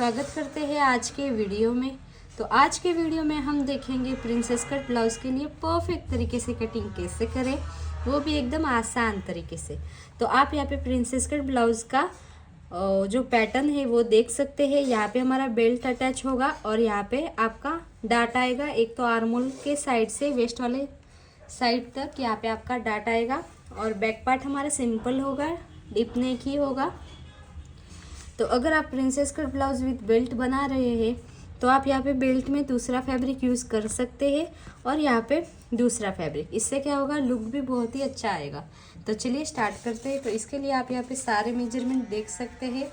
स्वागत करते हैं आज के वीडियो में। तो आज के वीडियो में हम देखेंगे प्रिंसेस कट ब्लाउज़ के लिए परफेक्ट तरीके से कटिंग कैसे करें, वो भी एकदम आसान तरीके से। तो आप यहाँ पे प्रिंसेस कट ब्लाउज़ का जो पैटर्न है वो देख सकते हैं। यहाँ पे हमारा बेल्ट अटैच होगा और यहाँ पे आपका डाट आएगा। एक तो आर्मोल के साइड से वेस्ट वाले साइड तक यहाँ पे आपका डाट आएगा और बैक पार्ट हमारा सिंपल होगा, डिप नेक ही होगा। तो अगर आप princess cut blouse with belt बना रहे हैं तो आप यहाँ पे बेल्ट में दूसरा फैब्रिक यूज़ कर सकते हैं और यहाँ पे दूसरा फैब्रिक। इससे क्या होगा, लुक भी बहुत ही अच्छा आएगा। तो चलिए स्टार्ट करते हैं। तो इसके लिए आप यहाँ पे सारे मेजरमेंट देख सकते हैं।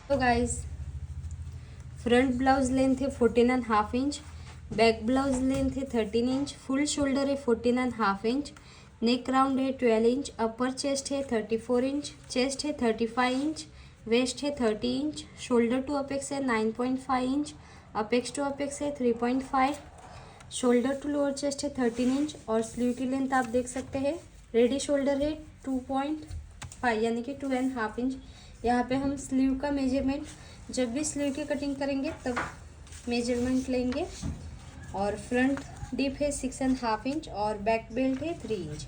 तो गाइस, फ्रंट ब्लाउज लेंथ है 14.5 इंच, बैक ब्लाउज लेंथ है 13 इंच, फुल शोल्डर है 14.5 इंच, नेक राउंड है 12 इंच, अपर चेस्ट है 34 इंच, चेस्ट है 35 इंच, वेस्ट है 30 इंच, शोल्डर टू अपेक्स है 9.5 इंच, अपेक्स टू अपेक्स है 3.5, शोल्डर टू लोअर चेस्ट है 13 इंच और स्लीव की लेंथ आप देख सकते हैं। रेडी शोल्डर है 2.5 यानी कि 2.5 इंच। यहाँ पे हम स्लीव का मेजरमेंट, जब भी स्लीव की कटिंग करेंगे तब मेजरमेंट लेंगे। और फ्रंट डीप है 6.5 इंच और बैक बेल्ट है 3 इंच।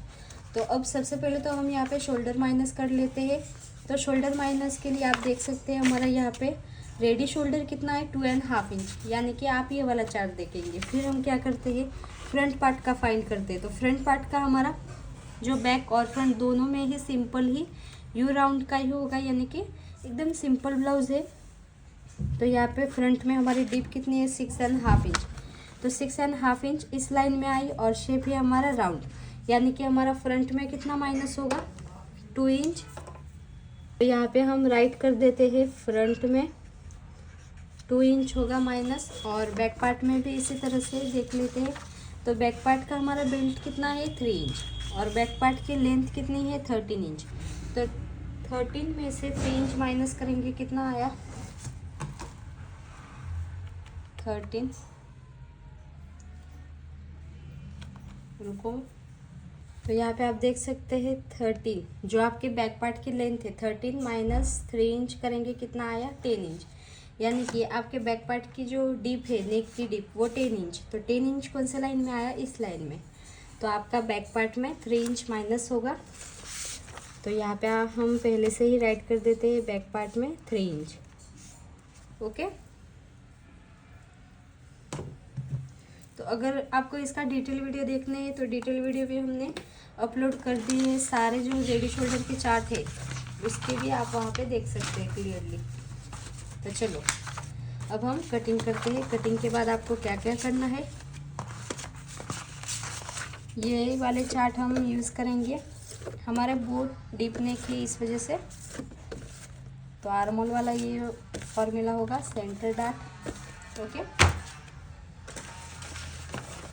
तो अब सबसे पहले तो हम यहाँ पे शोल्डर माइनस कर लेते हैं। तो शोल्डर माइनस के लिए आप देख सकते हैं हमारा यहाँ पे रेडी शोल्डर कितना है 2.5 इंच, यानी कि आप ये वाला चार्ट देखेंगे। फिर हम क्या करते हैं, फ्रंट पार्ट का फाइंड करते हैं। तो फ्रंट पार्ट का हमारा जो बैक और फ्रंट दोनों में ही सिंपल ही यू राउंड का ही होगा, यानी कि एकदम सिंपल ब्लाउज है। तो यहाँ पे फ्रंट में हमारी डीप कितनी है 6.5 इंच। तो 6.5 इंच इस लाइन में आई और शेप है हमारा राउंड, यानी कि हमारा फ्रंट में कितना माइनस होगा 2 इंच। तो यहाँ पे हम राइट कर देते हैं, फ्रंट में 2 इंच होगा माइनस और बैक पार्ट में भी इसी तरह से देख लेते हैं। तो बैक पार्ट का हमारा बेल्ट कितना है 3 इंच और बैक पार्ट की लेंथ कितनी है 13 इंच। तो 13 में से 3 इंच माइनस करेंगे, कितना आया 13, रुको। तो यहाँ पे आप देख सकते हैं 13, जो आपके बैक पार्ट की लेंथ है 13 माइनस 3 इंच करेंगे, कितना आया 10 इंच। यानी कि आपके बैक पार्ट की जो डीप है, नेक की डीप, वो 10 इंच। तो 10 इंच कौन सा लाइन में आया, इस लाइन में। तो आपका बैक पार्ट में 3 इंच माइनस होगा। तो यहाँ पे हम पहले से ही राइट कर देते हैं बैक पार्ट में 3 इंच। ओके। तो अगर आपको इसका डिटेल वीडियो देखने है तो डिटेल वीडियो भी हमने अपलोड कर दी है। सारे जो रेडी शोल्डर के चार्ट है उसके भी आप वहाँ पे देख सकते हैं क्लियरली। तो चलो अब हम कटिंग करते हैं। कटिंग के बाद आपको क्या क्या करना है, ये वाले चार्ट हम यूज़ करेंगे। हमारे बोर्ड डीप नेक है इस वजह से। तो आर्मोल वाला ये फॉर्मूला होगा, सेंटर डार्ट। ओके।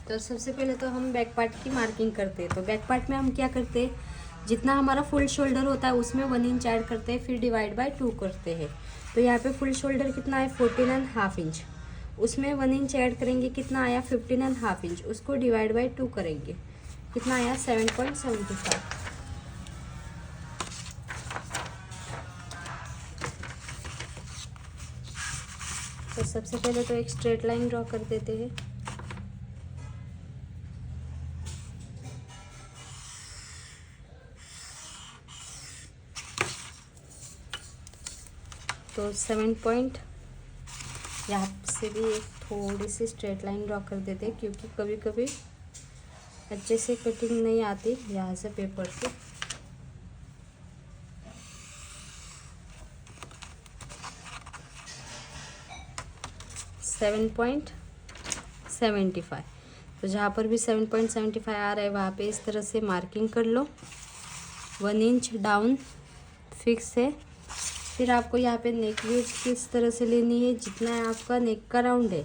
तो सबसे पहले तो हम बैक पार्ट की मार्किंग करते हैं। तो बैक पार्ट में हम क्या करते हैं, जितना हमारा फुल शोल्डर होता है उसमें 1 इंच ऐड करते हैं, फिर डिवाइड बाय 2 करते हैं। तो यहाँ पे फुल शोल्डर कितना है 14.5 इंच, उसमें 1 इंच ऐड करेंगे, कितना आया 15.5 इंच, उसको डिवाइड बाय 2 करेंगे, कितना आया 7.75। तो सबसे पहले तो एक स्ट्रेट लाइन ड्रॉ कर देते हैं। तो 7 पॉइंट यहाँ से भी एक थोड़ी सी स्ट्रेट लाइन ड्रॉ कर देते हैं, क्योंकि कभी कभी अच्छे से कटिंग नहीं आती यहाँ से पेपर से। Seven point 75। तो जहाँ पर भी 7.75 आ रहा है वहाँ पे इस तरह से मार्किंग कर लो। 1 इंच डाउन फिक्स है। फिर आपको यहाँ पे नेक विड्थ किस तरह से लेनी है, जितना है आपका नेक का राउंड है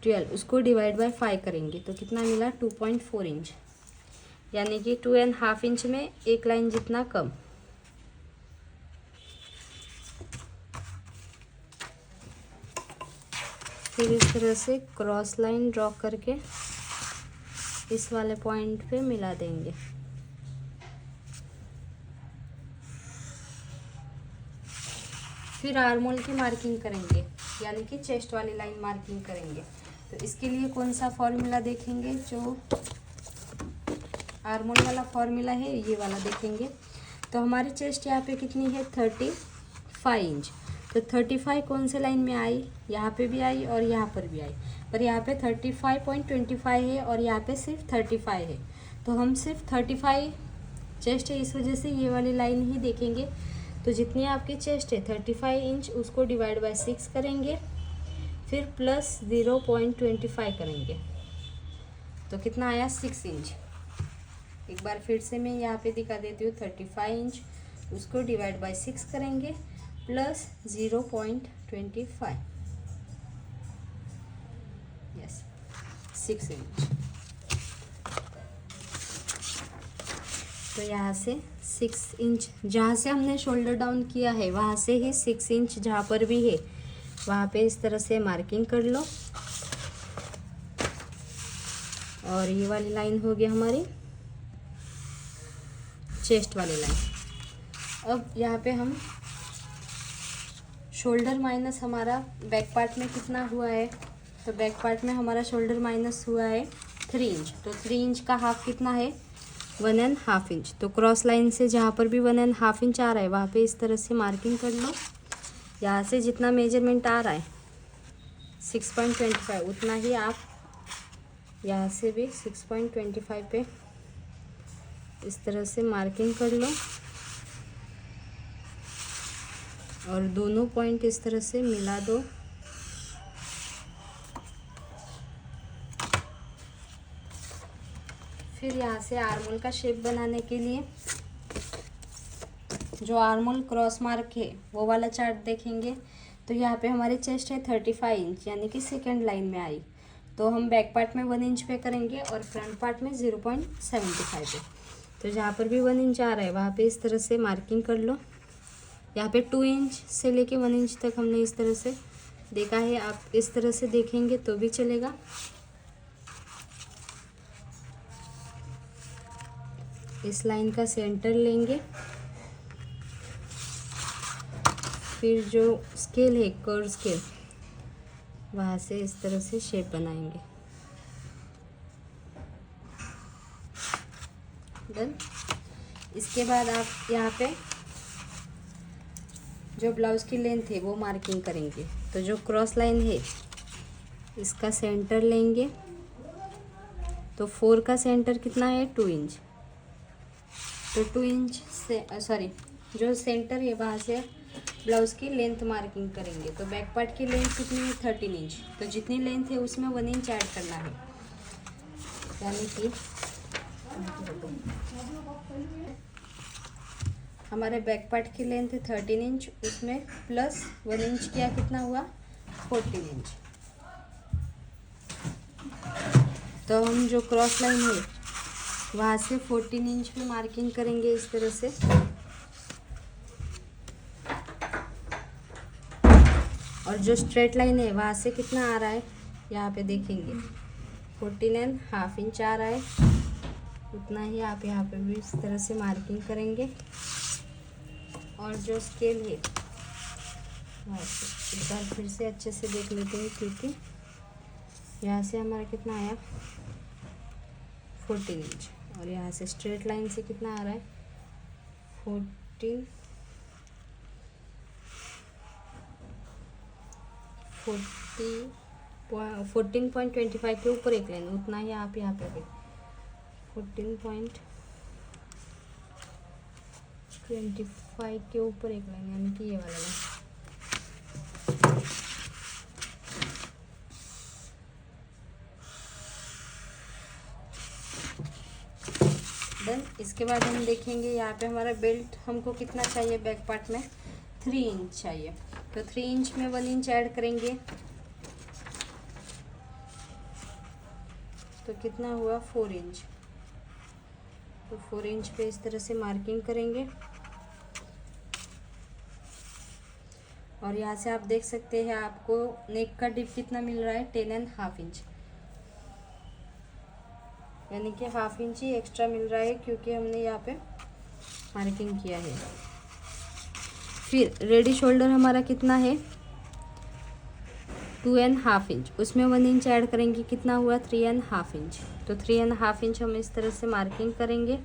12, उसको डिवाइड बाय 5 करेंगे तो कितना मिला 2.4 इंच, यानी कि 2.5 इंच में एक लाइन जितना कम। फिर इस तरह से क्रॉस लाइन ड्रॉ करके इस वाले पॉइंट पे मिला देंगे। फिर आर्मोल की मार्किंग करेंगे, यानी कि चेस्ट वाली लाइन मार्किंग करेंगे। तो इसके लिए कौन सा फॉर्मूला देखेंगे, जो आर्मोल वाला फॉर्मूला है ये वाला देखेंगे। तो हमारी चेस्ट यहाँ पे कितनी है 35 इंच। तो 35 कौन से लाइन में आई, यहाँ पे भी आई और यहाँ पर भी आई, पर यहाँ पे 35.25 है और यहाँ पे सिर्फ 35 है। तो हम सिर्फ 35 चेस्ट है, इस वजह से ये वाली लाइन ही देखेंगे। तो जितनी आपकी चेस्ट है 35 इंच, उसको डिवाइड बाय 6 करेंगे, फिर प्लस 0.25 करेंगे। तो कितना आया 6 इंच। एक बार फिर से मैं यहाँ पे दिखा देती हूँ, 35 इंच उसको डिवाइड बाय 6 करेंगे प्लस 0.25, यस 6 इंच। तो यहाँ से 6 इंच, जहाँ से हमने शोल्डर डाउन किया है वहाँ से ही 6 इंच जहाँ पर भी है वहाँ पे इस तरह से मार्किंग कर लो। और ये वाली लाइन हो गई हमारी चेस्ट वाली लाइन। अब यहाँ पे हम शोल्डर माइनस हमारा बैक पार्ट में कितना हुआ है, तो बैक पार्ट में हमारा शोल्डर माइनस हुआ है 3 इंच। तो 3 इंच का हाफ कितना है 1.5 इंच। तो क्रॉस लाइन से जहाँ पर भी 1.5 इंच आ रहा है वहाँ पे इस तरह से मार्किंग कर लो। यहाँ से जितना मेजरमेंट आ रहा है 6.25, उतना ही आप यहाँ से भी 6.25 पे इस तरह से मार्किंग कर लो और दोनों पॉइंट इस तरह से मिला दो। फिर यहाँ से आर्मोल का शेप बनाने के लिए जो आर्मोल क्रॉस मार्क है वो वाला चार्ट देखेंगे। तो यहाँ पे हमारी चेस्ट है 35 इंच, यानी कि सेकेंड लाइन में आई। तो हम बैक पार्ट में 1 इंच पे करेंगे और फ्रंट पार्ट में 0.75 पे। तो जहाँ पर भी 1 इंच आ रहा है वहाँ पे इस तरह से मार्किंग कर लो। यहाँ पे 2 इंच से लेके 1 इंच तक हमने इस तरह से देखा है, आप इस तरह से देखेंगे तो भी चलेगा। इस लाइन का सेंटर लेंगे, फिर जो स्केल है कर्व स्केल वहाँ से इस तरह से शेप बनाएंगे। डन। इसके बाद आप यहाँ पे जो ब्लाउज़ की लेंथ है वो मार्किंग करेंगे। तो जो क्रॉस लाइन है इसका सेंटर लेंगे। तो 4 का सेंटर कितना है 2 इंच। तो 2 इंच से जो सेंटर है वहाँ से ब्लाउज़ की लेंथ मार्किंग करेंगे। तो बैक पार्ट की लेंथ कितनी है 13 इंच। तो जितनी लेंथ है उसमें 1 इंच ऐड करना है, यानी कि हमारे बैक पार्ट की लेंथ है 13 इंच, उसमें प्लस 1 इंच किया, कितना हुआ 14 इंच। तो हम जो क्रॉस लाइन है वहाँ से 14 इंच पे मार्किंग करेंगे इस तरह से। और जो स्ट्रेट लाइन है वहाँ से कितना आ रहा है यहाँ पे देखेंगे 14.5 इंच आ रहा है, उतना ही आप यहाँ पे भी इस तरह से मार्किंग करेंगे। और जो स्केल है वहाँ से एक बार फिर से अच्छे से देख लेते हैं, क्योंकि यहाँ से हमारा कितना आया 14 इंच और यहाँ से स्ट्रेट लाइन से कितना आ रहा है 14.25 के ऊपर एक लाइन, उतना ही आप यहाँ पे 14.25 के ऊपर एक लाइन, यानी कि ये वाला लाइन। देन इसके बाद हम देखेंगे यहाँ पे हमारा बेल्ट हमको कितना चाहिए, बैक पार्ट में 3 इंच चाहिए। तो 3 इंच में 1 इंच ऐड करेंगे, तो कितना हुआ 4 इंच। तो 4 इंच पे इस तरह से मार्किंग करेंगे। और यहाँ से आप देख सकते हैं आपको नेक का डिप कितना मिल रहा है 10.5 इंच, यानी कि 1/2 इंच ही एक्स्ट्रा मिल रहा है, क्योंकि हमने यहाँ पे मार्किंग किया है। फिर रेडी शोल्डर हमारा कितना है 2.5 इंच, उसमें 1 इंच ऐड करेंगे, कितना हुआ 3.5 इंच। तो 3.5 इंच हम इस तरह से मार्किंग करेंगे।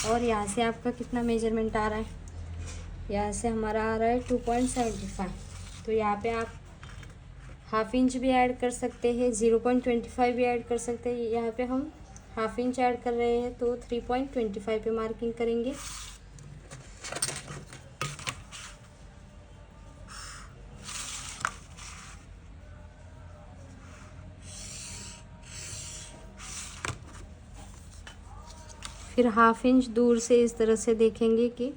और यहाँ से आपका कितना मेजरमेंट आ रहा है, यहाँ से हमारा आ रहा है 2.75। तो यहाँ पे आप हाफ इंच भी ऐड कर सकते हैं, 0.25 भी ऐड कर सकते हैं। यहाँ पे हम हाफ इंच ऐड कर रहे हैं तो 3.25 पे मार्किंग करेंगे। फिर हाफ इंच दूर से इस तरह से देखेंगे कि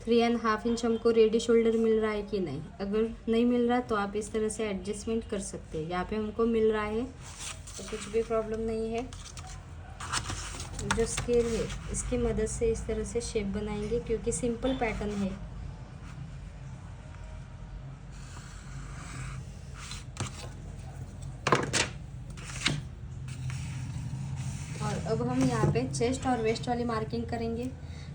3.5 इंच हमको रेडी शोल्डर मिल रहा है कि नहीं। अगर नहीं मिल रहा तो आप इस तरह से एडजस्टमेंट कर सकते हैं। यहाँ पे हमको मिल रहा है तो कुछ भी प्रॉब्लम नहीं है। जो स्केल है इसकी मदद से इस तरह से शेप बनाएंगे, क्योंकि सिंपल पैटर्न है। और अब हम यहाँ पे चेस्ट और वेस्ट वाली मार्किंग करेंगे।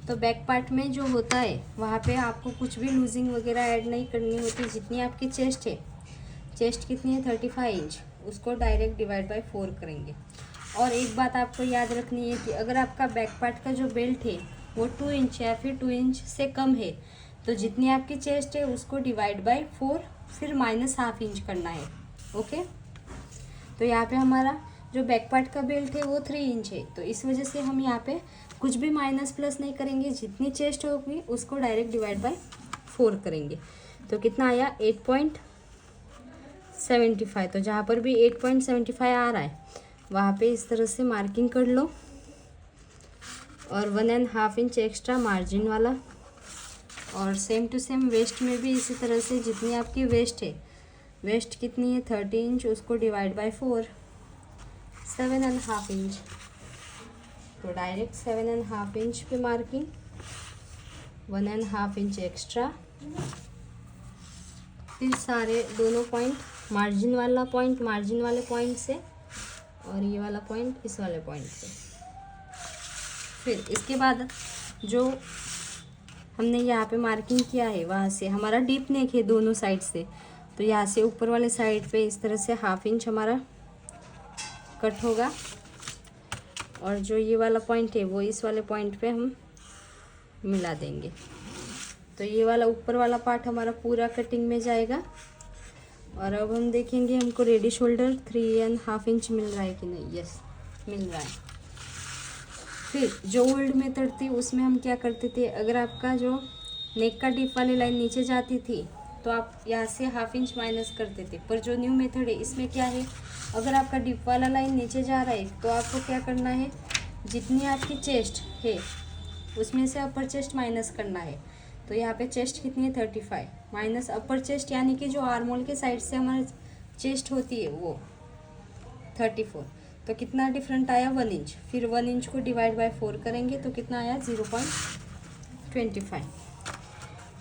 तो बैक पार्ट में जो होता है वहाँ पे आपको कुछ भी लूजिंग वगैरह ऐड नहीं करनी होती। जितनी आपकी चेस्ट है, चेस्ट कितनी है 35 इंच, उसको डायरेक्ट डिवाइड बाय 4 करेंगे। और एक बात आपको याद रखनी है कि अगर आपका बैक पार्ट का जो बेल्ट है वो 2 इंच या फिर 2 इंच से कम है, तो जितनी आपकी चेस्ट है उसको डिवाइड बाय 4 फिर -1/2 इंच करना है। ओके, तो यहाँ पे हमारा जो बैक पार्ट का बेल्ट है वो 3 इंच है, तो इस वजह से हम यहाँ पे कुछ भी माइनस प्लस नहीं करेंगे। जितनी चेस्ट होगी उसको डायरेक्ट डिवाइड बाय 4 करेंगे। तो कितना आया 8.75। तो जहाँ पर भी 8.75 आ रहा है वहाँ पे इस तरह से मार्किंग कर लो। और 1.5 इंच एक्स्ट्रा मार्जिन वाला। और सेम टू सेम वेस्ट में भी इसी तरह से जितनी आपकी वेस्ट है, वेस्ट कितनी है 30 इंच, उसको डिवाइड बाय 4 7.5 इंच। तो डायरेक्ट 7.5 इंच पे मार्किंग, 1.5 इंच एक्स्ट्रा। फिर सारे दोनों पॉइंट, मार्जिन वाला पॉइंट मार्जिन वाले पॉइंट से और ये वाला पॉइंट इस वाले पॉइंट से। फिर इसके बाद जो हमने यहाँ पे मार्किंग किया है वहाँ से हमारा डीप नेक है दोनों साइड से, तो यहाँ से ऊपर वाले साइड पे इस तरह से 1/2 इंच हमारा कट होगा। और जो ये वाला पॉइंट है वो इस वाले पॉइंट पे हम मिला देंगे। तो ये वाला ऊपर वाला पार्ट हमारा पूरा कटिंग में जाएगा। और अब हम देखेंगे हमको रेडी शोल्डर 3.5 इंच मिल रहा है कि नहीं। यस, मिल रहा है। फिर जो ओल्ड मेथड थी उसमें हम क्या करते थे, अगर आपका जो नेक का डिप वाली लाइन नीचे जाती थी तो आप यहाँ से 1/2 इंच माइनस करते थे। पर जो न्यू मेथड है इसमें क्या है, अगर आपका डिप वाला लाइन नीचे जा रहा है तो आपको क्या करना है, जितनी आपकी चेस्ट है उसमें से अपर चेस्ट माइनस करना है। तो यहाँ पे चेस्ट कितनी है 35 माइनस अपर चेस्ट, यानी कि जो आर्मोल के साइड से हमारी चेस्ट होती है वो 34। तो कितना डिफरेंट आया 1 इंच। फिर 1 इंच को डिवाइड बाय 4 करेंगे तो कितना आया 0.25।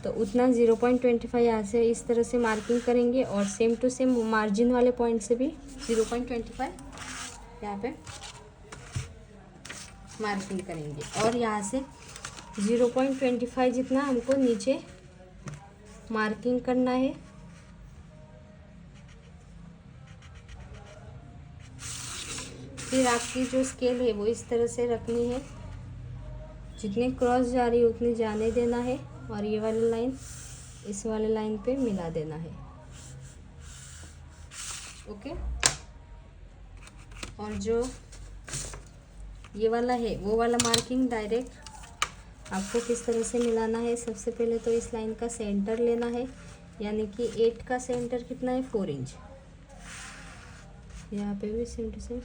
तो उतना 0.25 यहाँ से इस तरह से मार्किंग करेंगे। और सेम टू सेम मार्जिन वाले पॉइंट से भी 0.25 यहाँ पे मार्किंग करेंगे। और यहाँ से 0.25 जितना हमको नीचे मार्किंग करना है। फिर आपकी जो स्केल है वो इस तरह से रखनी है, जितनी क्रॉस जा रही है उतनी जाने देना है। और ये वाली लाइन इस वाले लाइन पे मिला देना है। ओके, और जो ये वाला है वो वाला मार्किंग डायरेक्ट आपको किस तरह से मिलाना है। सबसे पहले तो इस लाइन का सेंटर लेना है, यानी कि 8 का सेंटर कितना है 4 इंच। यहाँ पे भी सेम टू सेम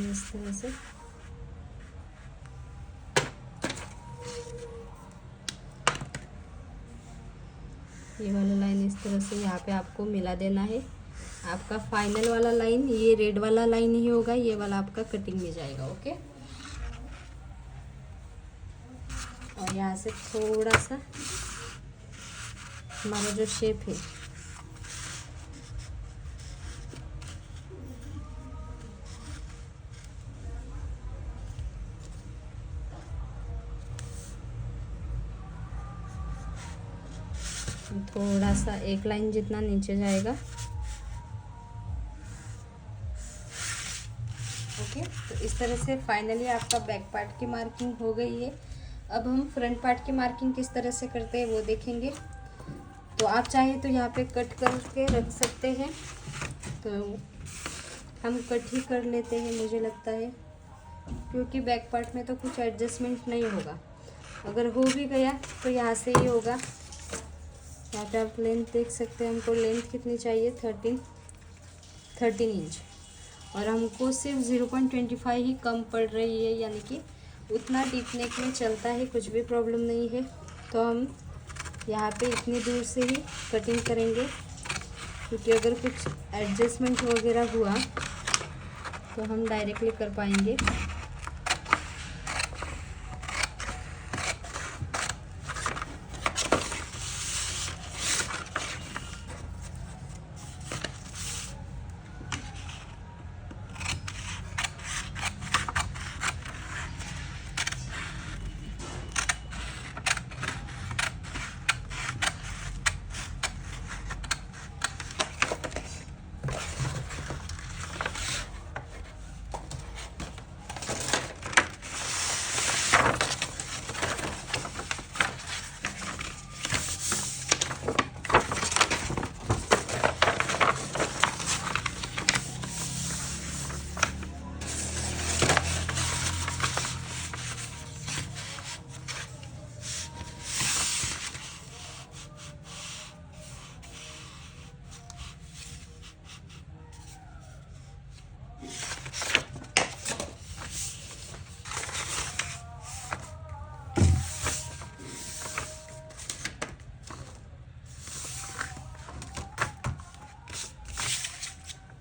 इस तरह से ये वाला लाइन इस तरह से यहाँ पे आपको मिला देना है। आपका फाइनल वाला लाइन ये रेड वाला लाइन ही होगा, ये वाला आपका कटिंग में जाएगा। ओके, और यहाँ से थोड़ा सा हमारा जो शेप है थोड़ा सा एक लाइन जितना नीचे जाएगा। ओके, तो इस तरह से फाइनली आपका बैक पार्ट की मार्किंग हो गई है। अब हम फ्रंट पार्ट की मार्किंग किस तरह से करते हैं वो देखेंगे। तो आप चाहे तो यहाँ पे कट करके रख सकते हैं, तो हम कट ही कर लेते हैं मुझे लगता है, क्योंकि बैक पार्ट में तो कुछ एडजस्टमेंट नहीं होगा। अगर हो भी गया तो यहाँ से ही होगा। यहाँ पे आप लेंथ देख सकते हैं, हमको लेंथ कितनी चाहिए, 13 इंच, और हमको सिर्फ 0.25 ही कम पड़ रही है, यानी कि उतना डीप नेक में चलता है, कुछ भी प्रॉब्लम नहीं है। तो हम यहाँ पे इतनी दूर से ही कटिंग करेंगे, क्योंकि अगर कुछ एडजस्टमेंट वगैरह हुआ तो हम डायरेक्टली कर पाएंगे।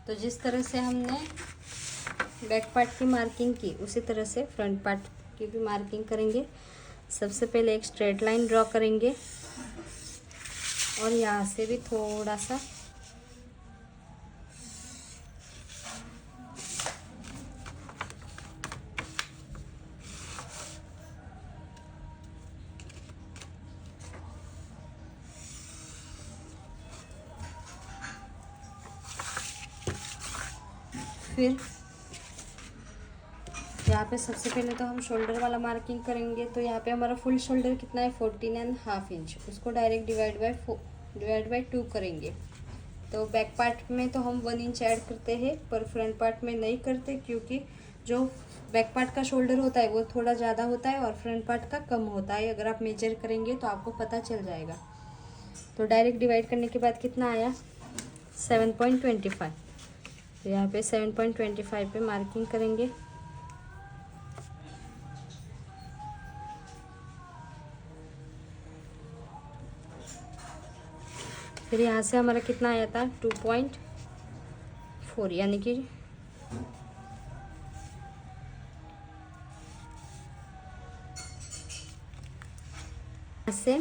तो जिस तरह से हमने बैक पार्ट की मार्किंग की, उसी तरह से फ्रंट पार्ट की भी मार्किंग करेंगे। सबसे पहले एक स्ट्रेट लाइन ड्रॉ करेंगे और यहाँ से भी थोड़ा सा फिर यहाँ पे सबसे पहले तो हम शोल्डर वाला मार्किंग करेंगे। तो यहाँ पे हमारा फुल शोल्डर कितना है, 14.5 इंच। उसको डायरेक्ट डिवाइड बाय 2 करेंगे। तो बैक पार्ट में तो हम 1 इंच ऐड करते हैं, पर फ्रंट पार्ट में नहीं करते, क्योंकि जो बैक पार्ट का शोल्डर होता है वो थोड़ा ज़्यादा होता है और फ्रंट पार्ट का कम होता है। अगर आप मेजर करेंगे तो आपको पता चल जाएगा। तो डायरेक्ट डिवाइड करने के बाद कितना आया, 7.25। तो यहाँ पे 7.25 पे मार्किंग करेंगे। फिर यहाँ से हमारा कितना आया था, 2.4, यानी कि से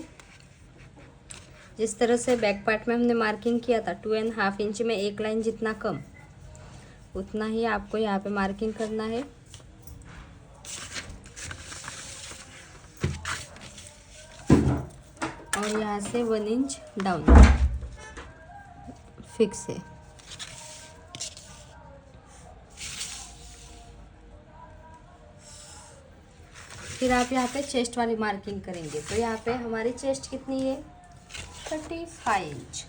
जिस तरह से बैक पार्ट में हमने मार्किंग किया था 2.5 इंच में एक लाइन जितना कम, उतना ही आपको यहाँ पे मार्किंग करना है। और यहाँ से 1 इंच डाउन फिक्स है। फिर आप यहाँ पे चेस्ट वाली मार्किंग करेंगे। तो यहाँ पे हमारी चेस्ट कितनी है, 35 इंच।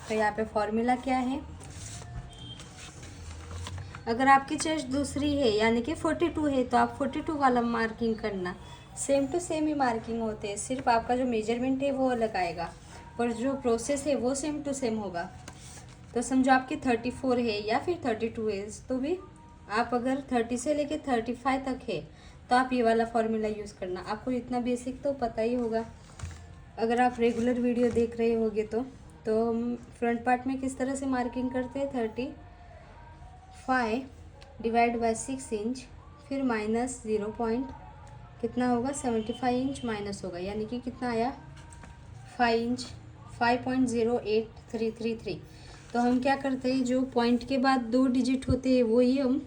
तो यहाँ पे फॉर्मूला क्या है, अगर आपकी चेस्ट दूसरी है यानी कि 42 है तो आप 42 वाला मार्किंग करना। सेम टू सेम ही मार्किंग होते हैं, सिर्फ आपका जो मेजरमेंट है वो अलग आएगा, पर जो प्रोसेस है वो सेम टू सेम होगा। तो समझो आपकी 34 है या फिर 32 है, तो भी आप अगर 30 से लेके 35 तक है तो आप ये वाला फॉर्मूला यूज़ करना। आपको इतना बेसिक तो पता ही होगा अगर आप रेगुलर वीडियो देख रहे होगे तो हम फ्रंट पार्ट में किस तरह से मार्किंग करते हैं, 35 डिवाइड बाय 6 इंच, फिर माइनस 0 पॉइंट कितना होगा, 75 इंच माइनस होगा, यानी कि कितना आया, 5 इंच, 5.08333। तो हम क्या करते हैं, जो पॉइंट के बाद 2 डिजिट होते हैं वो ही हम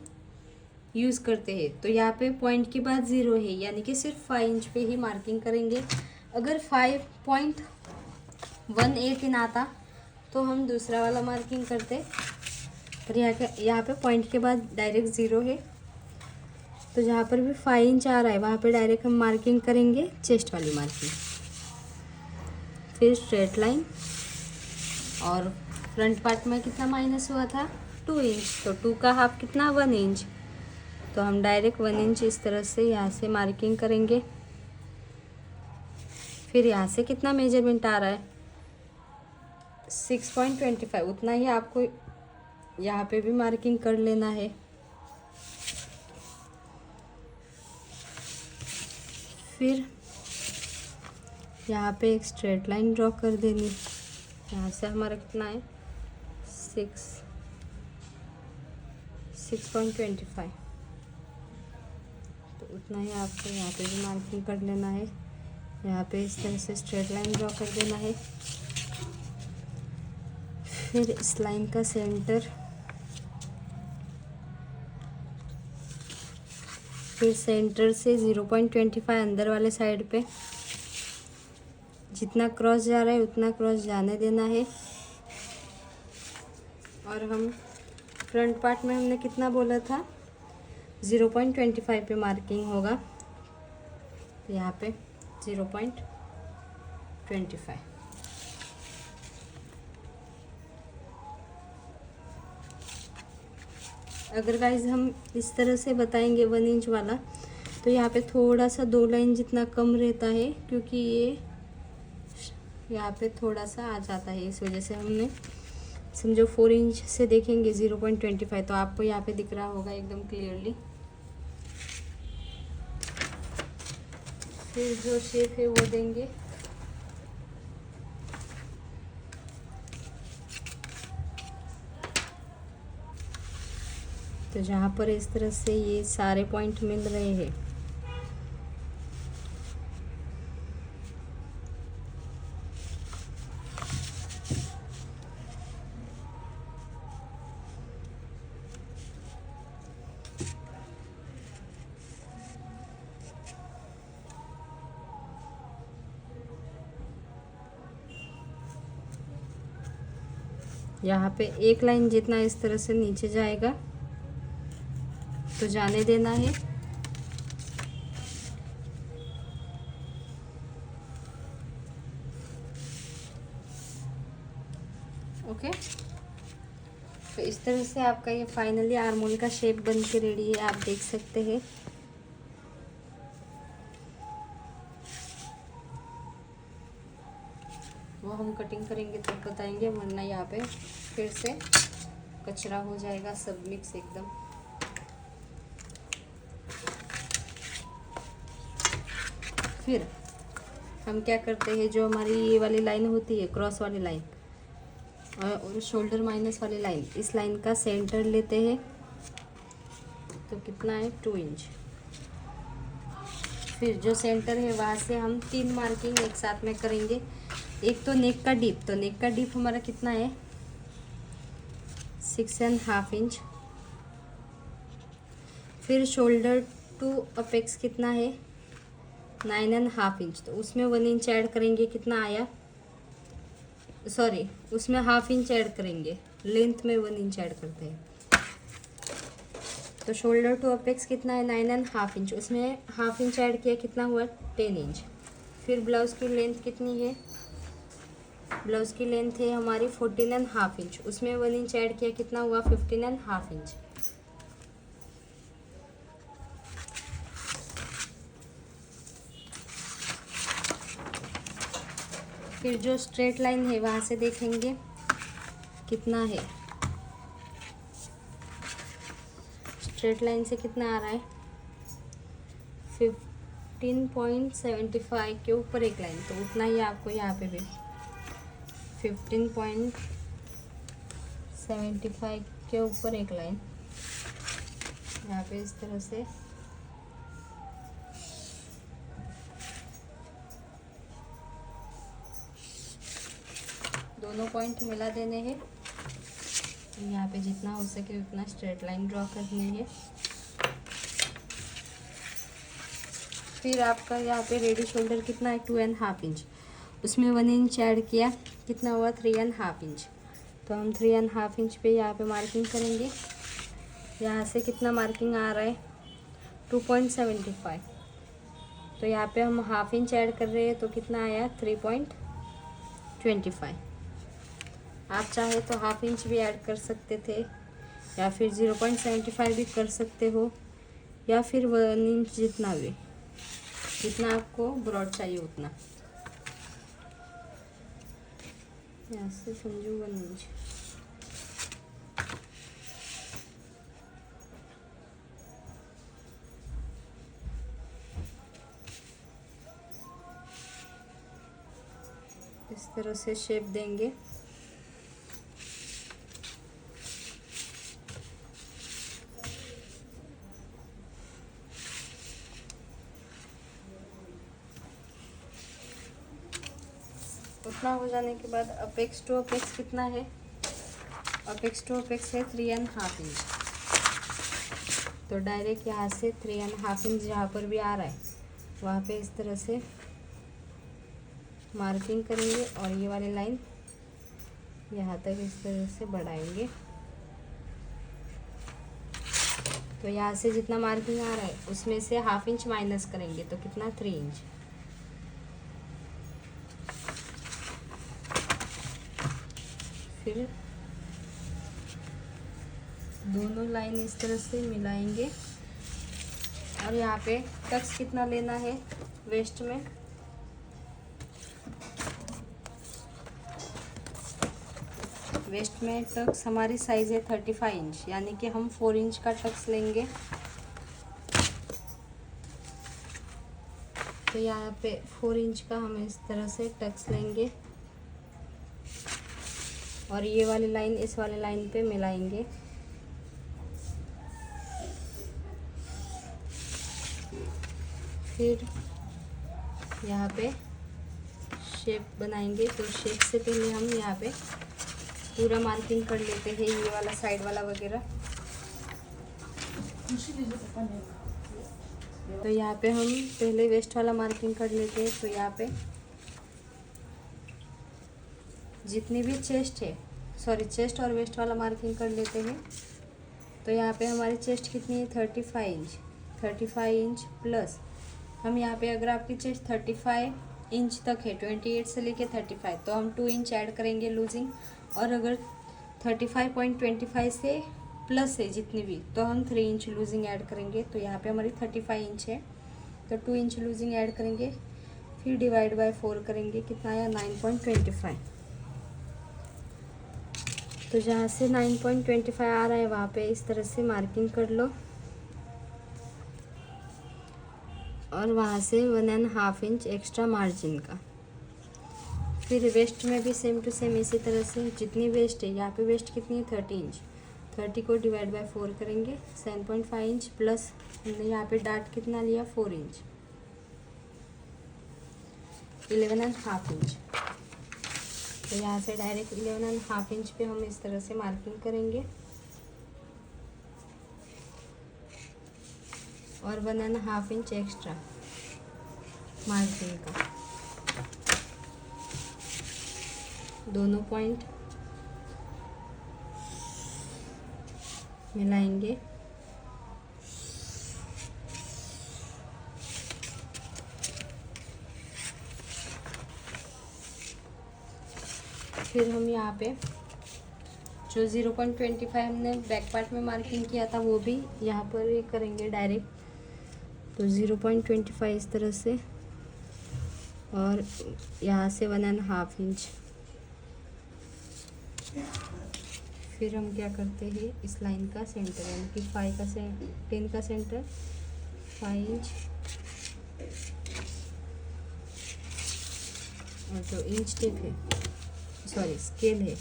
यूज़ करते हैं। तो यहाँ पे पॉइंट के बाद 0 है, यानी कि सिर्फ 5 इंच पे ही मार्किंग करेंगे। अगर 5.18 आता तो हम दूसरा वाला मार्किंग करते, पर यहाँ पे पॉइंट के बाद डायरेक्ट 0 है, तो जहाँ पर भी 5 इंच आ रहा है वहाँ पे डायरेक्ट हम मार्किंग करेंगे चेस्ट वाली मार्किंग। फिर स्ट्रेट लाइन, और फ्रंट पार्ट में कितना माइनस हुआ था 2 इंच, तो 2 का हाफ कितना 1 इंच, तो हम डायरेक्ट 1 इंच इस तरह से यहाँ से मार्किंग करेंगे। फिर यहाँ से कितना मेजरमेंट आ रहा है 6.25, उतना ही आपको यहाँ पे भी मार्किंग कर लेना है। फिर यहाँ पे एक स्ट्रेट लाइन ड्रॉ कर देनी, यहाँ से हमारा कितना है 6.25, तो उतना ही आपको यहाँ पे भी मार्किंग कर लेना है। यहाँ पे इस तरह से स्ट्रेट लाइन ड्रॉ कर देना है। फिर इस लाइन का सेंटर, फिर सेंटर से 0.25 अंदर वाले साइड पे जितना क्रॉस जा रहा है उतना क्रॉस जाने देना है। और हम फ्रंट पार्ट में हमने कितना बोला था 0.25 पे मार्किंग होगा, तो यहाँ पे 0.25। अगर गाइज हम इस तरह से बताएंगे 1 इंच वाला, तो यहाँ पे थोड़ा सा 2 लाइन जितना कम रहता है, क्योंकि ये यहाँ पे थोड़ा सा आ जाता है, इस वजह से हमने समझो 4 इंच से देखेंगे 0.25, तो आपको यहाँ पे दिख रहा होगा एकदम क्लियरली। फिर जो शेप है वो देंगे, तो जहाँ पर इस तरह से ये सारे पॉइंट मिल रहे हैं, यहाँ पे एक लाइन जितना इस तरह से नीचे जाएगा तो जाने देना है। ओके, तो इस तरह से आपका ये फाइनली आर्मोल का शेप बन के रेडी है, आप देख सकते हैं। वो हम कटिंग करेंगे तब बताएंगे, वरना यहाँ पे फिर से कचरा हो जाएगा सब मिक्स एकदम। फिर हम क्या करते हैं, जो हमारी ये वाली लाइन होती है क्रॉस वाली लाइन और शोल्डर माइनस वाली लाइन, इस लाइन का सेंटर लेते हैं, तो कितना है 2 इंच। फिर जो सेंटर है वहाँ से हम 3 मार्किंग एक साथ में करेंगे। एक तो नेक का डीप, तो नेक का डीप हमारा कितना है 6.5 इंच। फिर शोल्डर टू अपेक्स कितना है 9.5 इंच, तो उसमें 1 इंच ऐड करेंगे, कितना आया, सॉरी उसमें 1/2 इंच ऐड करेंगे, लेंथ में 1 इंच ऐड करते हैं। तो शोल्डर टू अपेक्स कितना है 9.5 इंच, उसमें 1/2 इंच ऐड किया, कितना हुआ 10 इंच। फिर ब्लाउज़ की लेंथ कितनी है, ब्लाउज़ की लेंथ है हमारी 14.5 इंच, उसमें 1 इंच ऐड किया, कितना हुआ 15.5 इंच। फिर जो स्ट्रेट लाइन है वहाँ से देखेंगे कितना है, स्ट्रेट लाइन से कितना आ रहा है 15.75 के ऊपर एक लाइन, तो उतना ही आपको यहाँ पे भी 15.75 के ऊपर एक लाइन यहाँ पे इस तरह से दोनों पॉइंट मिला देने हैं। यहाँ पे जितना हो सके उतना स्ट्रेट लाइन ड्रॉ करनी है। फिर आपका यहाँ पे रेडी शोल्डर कितना है 2.5 इंच, उसमें 1 इंच ऐड किया, कितना हुआ 3.5 इंच। तो हम 3.5 इंच पे यहाँ पे मार्किंग करेंगे। यहाँ से कितना मार्किंग आ रहा है 2.75, तो यहाँ पे हम हाफ इंच ऐड कर रहे हैं तो कितना आया 3.25। आप चाहे तो हाफ इंच भी ऐड कर सकते थे, या फिर 0.75 भी कर सकते हो, या फिर 1 इंच, जितना भी, जितना आपको ब्रॉड चाहिए उतना। यहाँ से समझो 1 इंच। इस तरह से शेप देंगे। उतना हो जाने के बाद अपेक्स टू अपेक्स कितना है, अपेक्स टू अपेक्स है 3.5 इंच। तो डायरेक्ट यहाँ से 3.5 इंच जहाँ पर भी आ रहा है वहाँ पे इस तरह से मार्किंग करेंगे और ये वाली लाइन यहाँ तक इस तरह से बढ़ाएंगे। तो यहाँ से जितना मार्किंग आ रहा है उसमें से हाफ इंच माइनस करेंगे तो कितना 3 इंच। फिर दोनों लाइन इस तरह से मिलाएंगे। और यहाँ पे टक्स कितना लेना है वेस्ट में, वेस्ट में टक्स हमारी साइज़ है 35 इंच, यानी कि हम 4 इंच का टक्स लेंगे। तो यहाँ पे 4 इंच का हम इस तरह से टक्स लेंगे और ये वाली लाइन इस वाली लाइन पे मिलाएंगे। फिर यहाँ पे शेप बनाएंगे। तो शेप से पहले हम यहाँ पे पूरा मार्किंग कर लेते हैं, ये वाला साइड वाला वगैरह। तो यहाँ पे हम पहले वेस्ट वाला मार्किंग कर लेते हैं। तो यहाँ पे जितनी भी चेस्ट है, सॉरी चेस्ट और वेस्ट वाला मार्किंग कर लेते हैं। तो यहाँ पे हमारी चेस्ट कितनी है 35 इंच, 35 इंच प्लस हम यहाँ पे, अगर आपकी चेस्ट 35 इंच तक है 28 से लेके 35, तो हम 2 इंच ऐड करेंगे लूजिंग। और अगर 35.25 से प्लस है जितनी भी, तो हम 3 इंच लूजिंग ऐड करेंगे। तो यहाँ पे हमारी 35 इंच है तो 2 इंच लूजिंग ऐड करेंगे। फिर डिवाइड बाय 4 करेंगे, कितना आया 9.25। तो जहाँ से 9.25 आ रहा है वहाँ पे इस तरह से मार्किंग कर लो और वहाँ से 1.5 इंच एक्स्ट्रा मार्जिन का। फिर वेस्ट में भी सेम टू सेम इसी तरह से जितनी वेस्ट है, यहाँ पे वेस्ट कितनी है 30 इंच, 30 को डिवाइड बाय 4 करेंगे, 7.5 इंच प्लस हमने यहाँ पे डार्ट कितना लिया 4 इंच, 11.5 इंच। तो यहाँ से डायरेक्ट 11.5 इंच पे हम इस तरह से मार्किंग करेंगे और 1.5 इंच एक्स्ट्रा मार्जिन का। दोनों पॉइंट मिलाएंगे। फिर हम यहाँ पे जो 0.25 हमने बैक पार्ट में मार्किंग किया था वो भी यहाँ पर ही करेंगे डायरेक्ट। तो 0.25 इस तरह से और यहाँ से 1.5 इंच। फिर हम क्या करते हैं, इस लाइन का सेंटर यानी कि 10 का सेंटर 5 इंच, और जो इंच टेप है, सॉरी स्केल है,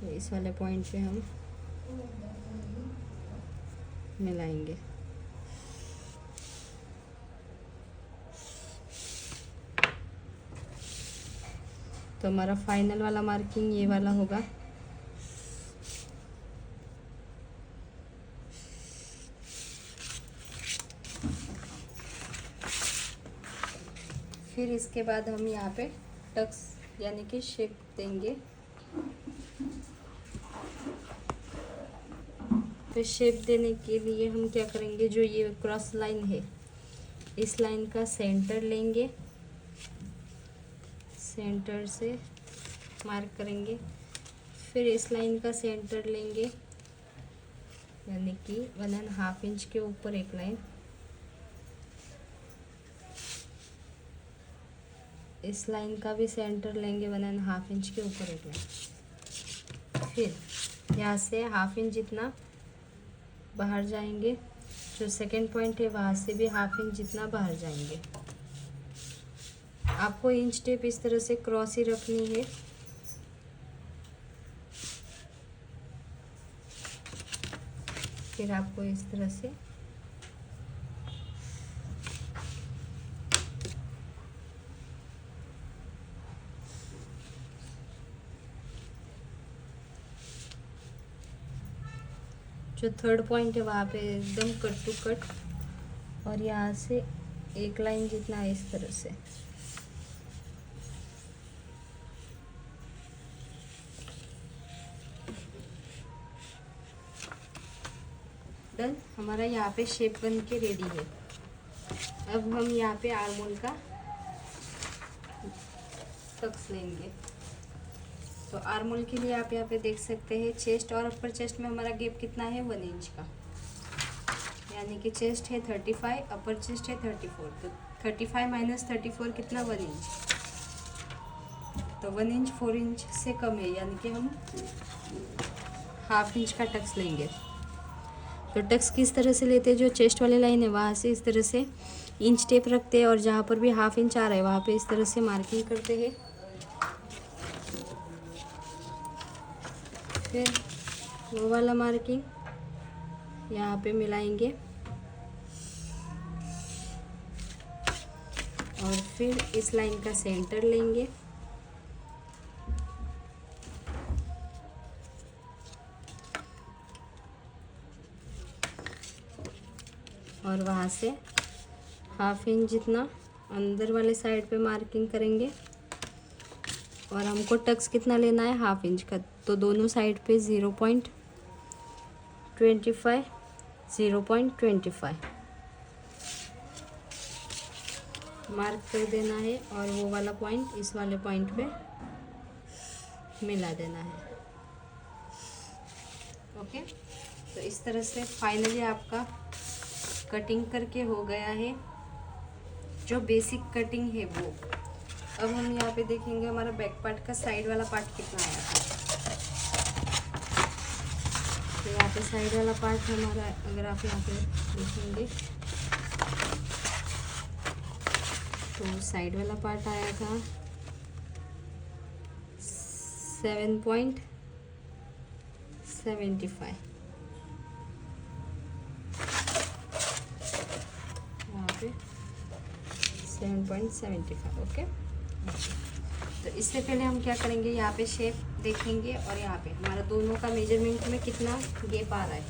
तो इस वाले पॉइंट पे हम मिलाएंगे। तो हमारा फाइनल वाला मार्किंग ये वाला होगा। फिर इसके बाद हम यहाँ पे टक्स यानी कि शेप देंगे। फिर शेप देने के लिए हम क्या करेंगे, जो ये क्रॉस लाइन है इस लाइन का सेंटर लेंगे, सेंटर से मार्क करेंगे। फिर इस लाइन का सेंटर लेंगे यानी कि 1.5 इंच के ऊपर एक लाइन, इस लाइन का भी सेंटर लेंगे 1.5 इंच के ऊपर एक लाइन। फिर यहाँ से 1/2 इंच जितना बाहर जाएंगे, जो सेकंड पॉइंट है वहाँ से भी 1/2 इंच जितना बाहर जाएंगे। आपको इंच टेप इस तरह से क्रॉस ही रखनी है। फिर आपको इस तरह से जो थर्ड पॉइंट है वहाँ पे एकदम कट टू कट, और यहाँ से एक लाइन जितना इस तरह से। डन, हमारा यहाँ पे शेप बन के रेडी है। अब हम यहाँ पे आर्मोल का टक्स लेंगे। तो आर्मोल के लिए आप यहाँ पे देख सकते हैं चेस्ट और अपर चेस्ट में हमारा गैप कितना है, 1 इंच का, यानी कि चेस्ट है 35, अपर चेस्ट है 34। तो 35 माइनस 34 कितना, 1 इंच। तो 1 इंच 4 इंच से कम है, यानी कि हम 1/2 इंच का टक्स लेंगे। तो टक्स किस तरह से लेते हैं, जो चेस्ट वाली लाइन है वहाँ से इस तरह से इंच टेप रखते हैं, और जहाँ पर भी 1/2 इंच आ रहा है वहाँ पे इस तरह से मार्किंग करते हैं। फिर वो वाला मार्किंग यहाँ पे मिलाएंगे, और फिर इस लाइन का सेंटर लेंगे, और वहाँ से 1/2 इंच जितना अंदर वाले साइड पे मार्किंग करेंगे। और हमको टक्स कितना लेना है, 1/2 इंच का। तो दोनों साइड पे 0.25 मार्क कर देना है, और वो वाला पॉइंट इस वाले पॉइंट पे मिला देना है। ओके, तो इस तरह से फाइनली आपका कटिंग करके हो गया है, जो बेसिक कटिंग है वो। अब हम यहाँ पे देखेंगे हमारा बैक पार्ट का साइड वाला पार्ट कितना आया था। तो यहाँ पे साइड वाला पार्ट हमारा, अगर आप यहाँ पे देखेंगे तो साइड वाला पार्ट आया था 7.75, यहाँ पे 7.75। ओके, तो इससे पहले हम क्या करेंगे, यहाँ पे शेप देखेंगे और यहाँ पे हमारा दोनों का मेजरमेंट में कितना गैप आ रहा है।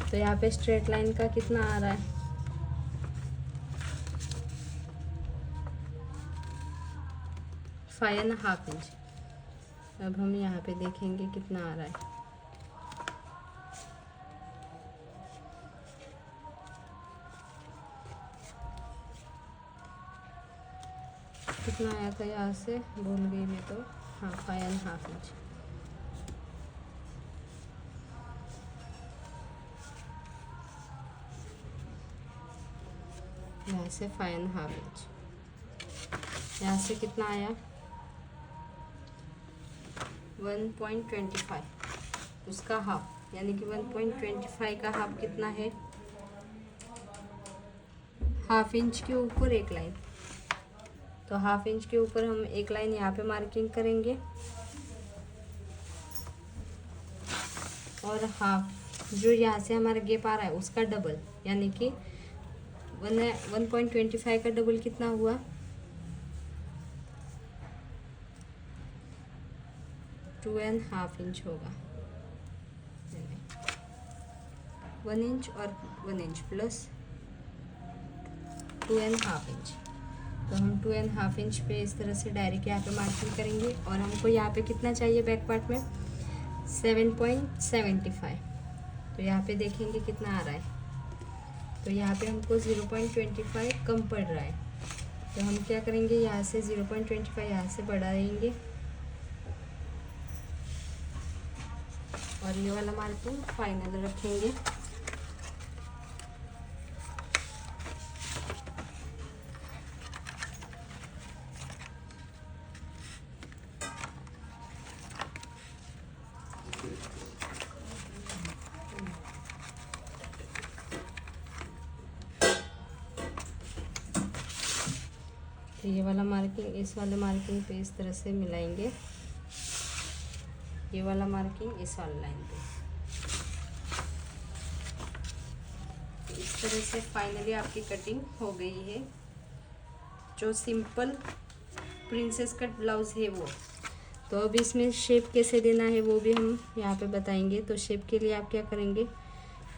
तो यहाँ पे स्ट्रेट लाइन का कितना आ रहा है, 5.5 इंच। अब हम यहाँ पे देखेंगे कितना आ रहा है, कितना आया था, यहाँ से भूल गई मैं तो, हाँ 5.5 इंच। यहाँ से 5.5 इंच, यहाँ से कितना आया 1.25, उसका हाफ, यानी कि 1.25 का हाफ कितना है, 1/2 इंच के ऊपर एक लाइन। तो 1/2 इंच के ऊपर हम एक लाइन यहाँ पे मार्किंग करेंगे, और हाफ जो यहाँ से हमारा गैप आ रहा है उसका डबल, यानी कि 1.25 का डबल कितना हुआ, 2.5 इंच होगा। 1 इंच और 1 इंच प्लस 2.5 इंच। तो हम 2.5 इंच पे इस तरह से डायरेक्ट यहाँ पे मार्किंग करेंगे। और हमको यहाँ पे कितना चाहिए बैक पार्ट में 7.75। तो यहाँ पे देखेंगे कितना आ रहा है। तो यहाँ पे हमको 0.25 कम पड़ रहा है। तो हम क्या करेंगे, यहाँ से 0.25 यहाँ से बढ़ाएंगे और ये वाला मार्किंग फाइनल रखेंगे। तो ये वाला मार्किंग इस वाले मार्किंग पे इस तरह से मिलाएंगे, ये वाला मार्किंग इस वाली लाइन पे। इस तरह से फाइनली आपकी कटिंग हो गई है। जो सिंपल प्रिंसेस कट ब्लाउज़ है वो। तो अब इसमें शेप कैसे देना है वो भी हम यहाँ पे बताएंगे। तो शेप के लिए आप क्या करेंगे,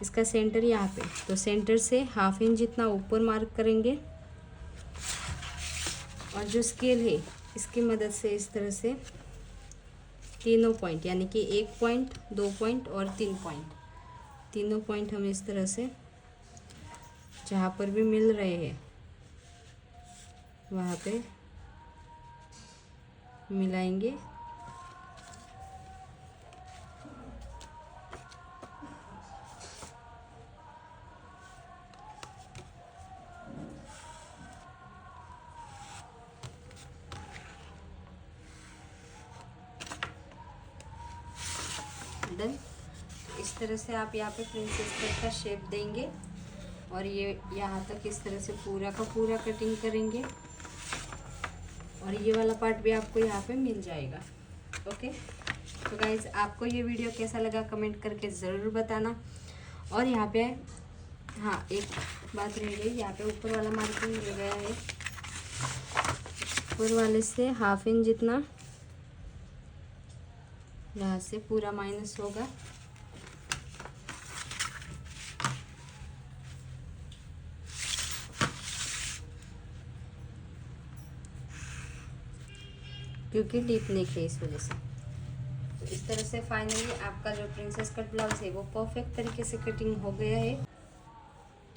इसका सेंटर यहाँ पे, तो सेंटर से 1/2 इंच जितना ऊपर मार्क करेंगे और जो स्केल है इसकी मदद से इस तरह से तीनों पॉइंट, यानी कि 1 पॉइंट, 2 पॉइंट और 3 पॉइंट, तीनों पॉइंट हम इस तरह से जहाँ पर भी मिल रहे हैं वहाँ पे मिलाएंगे। डन। इस तरह से आप यहाँ पे प्रिंसेस कट का शेप देंगे और ये यहाँ तक इस तरह से पूरा का पूरा कटिंग करेंगे और ये वाला पार्ट भी आपको यहाँ पे मिल जाएगा। ओके, तो गाइज आपको ये वीडियो कैसा लगा कमेंट करके ज़रूर बताना। और यहाँ पे हाँ एक बात रह गई, यहाँ पे ऊपर वाला मार्किंग मिल गया है, ऊपर वाले से 1/2 इंच जितना यहाँ से पूरा माइनस होगा। क्योंकि डीप नेक है इस वजह से। तो इस तरह से फाइनली आपका जो प्रिंसेस कट ब्लाउज है वो परफेक्ट तरीके से कटिंग हो गया है।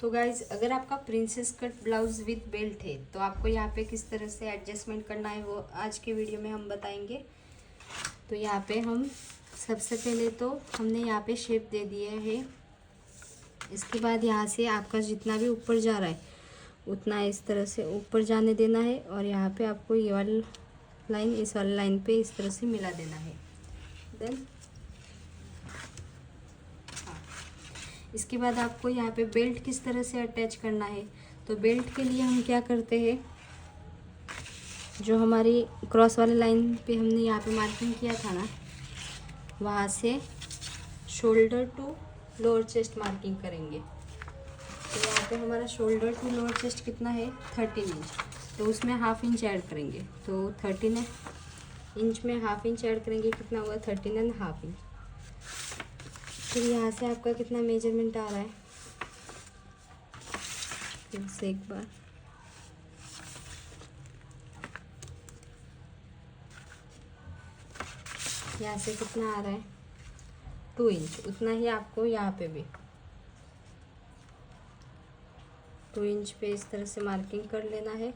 तो गाइज अगर आपका princess cut blouse with belt है तो आपको यहाँ पे किस तरह से एडजस्टमेंट करना है वो आज के वीडियो में हम बताएंगे। तो यहाँ पे हम सबसे पहले तो हमने यहाँ पे शेप दे दिया है। इसके बाद यहाँ से आपका जितना भी ऊपर जा रहा है उतना इस तरह से ऊपर जाने देना है और यहाँ पे आपको ये वाली लाइन इस वाली लाइन पे इस तरह से मिला देना है। देन हाँ, इसके बाद आपको यहाँ पे बेल्ट किस तरह से अटैच करना है। तो बेल्ट के लिए हम क्या करते हैं, जो हमारी क्रॉस वाली लाइन पे हमने यहाँ पे मार्किंग किया था ना, वहाँ से shoulder to lower chest marking करेंगे। तो यहाँ पे हमारा शोल्डर टू लोअर चेस्ट कितना है 13 इंच, तो उसमें 1/2 इंच ऐड करेंगे। तो 13 इंच में 1/2 इंच ऐड करेंगे, कितना हुआ 13.5 इंच। फिर यहाँ से आपका कितना मेजरमेंट आ रहा है, फिर से एक बार यहाँ से कितना आ रहा है 2 इंच, उतना ही आपको यहाँ पे भी 2 इंच पे इस तरह से मार्किंग कर लेना है।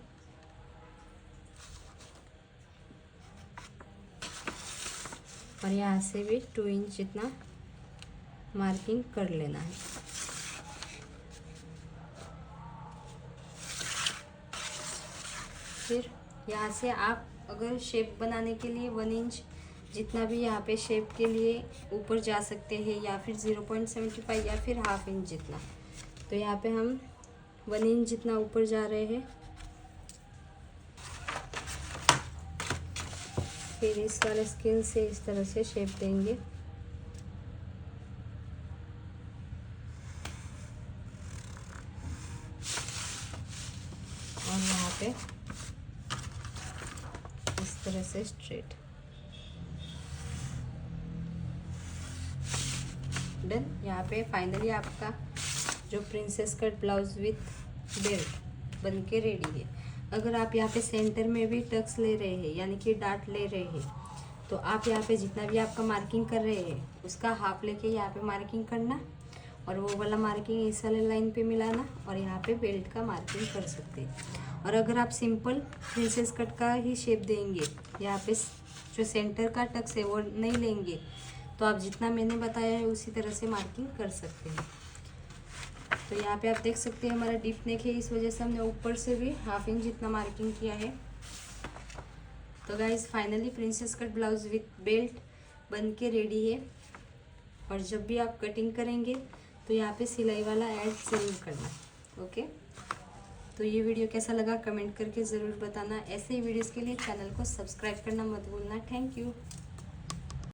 और यहाँ से भी 2 इंच जितना मार्किंग कर लेना है। फिर यहाँ से आप अगर शेप बनाने के लिए 1 इंच जितना भी यहाँ पे शेप के लिए ऊपर जा सकते हैं, या फिर 0.75 या फिर 1/2 इंच जितना। तो यहाँ पे हम 1 इंच जितना ऊपर जा रहे हैं। फिर इस वाले स्केल से इस तरह से शेप देंगे और यहाँ पे इस तरह से स्ट्रेट। डन। यहाँ पे फाइनली आपका जो princess cut blouse with belt बन के रेडी है। अगर आप यहाँ पे सेंटर में भी टक्स ले रहे हैं यानी कि डार्ट ले रहे हैं, तो आप यहाँ पे जितना भी आपका मार्किंग कर रहे हैं उसका हाफ लेके यहाँ पे मार्किंग करना और वो वाला मार्किंग इस वाले लाइन पे मिलाना और यहाँ पे बेल्ट का मार्किंग कर सकते हैं। और अगर आप सिंपल प्रिंसेस कट का ही शेप देंगे, यहाँ पे जो सेंटर का टक्स है वो नहीं लेंगे, तो आप जितना मैंने बताया है उसी तरह से मार्किंग कर सकते हैं। तो यहाँ पे आप देख सकते हैं हमारा डीप नेक है, इस वजह से हमने ऊपर से भी हाफ इंच जितना मार्किंग किया है। तो guys finally princess cut blouse with belt बन के रेडी है। और जब भी आप कटिंग करेंगे तो यहाँ पे सिलाई वाला ऐड जरूर करना, ओके। तो ये वीडियो कैसा लगा कमेंट करके ज़रूर बताना। ऐसे ही वीडियोस के लिए चैनल को सब्सक्राइब करना मत भूलना। Thank you.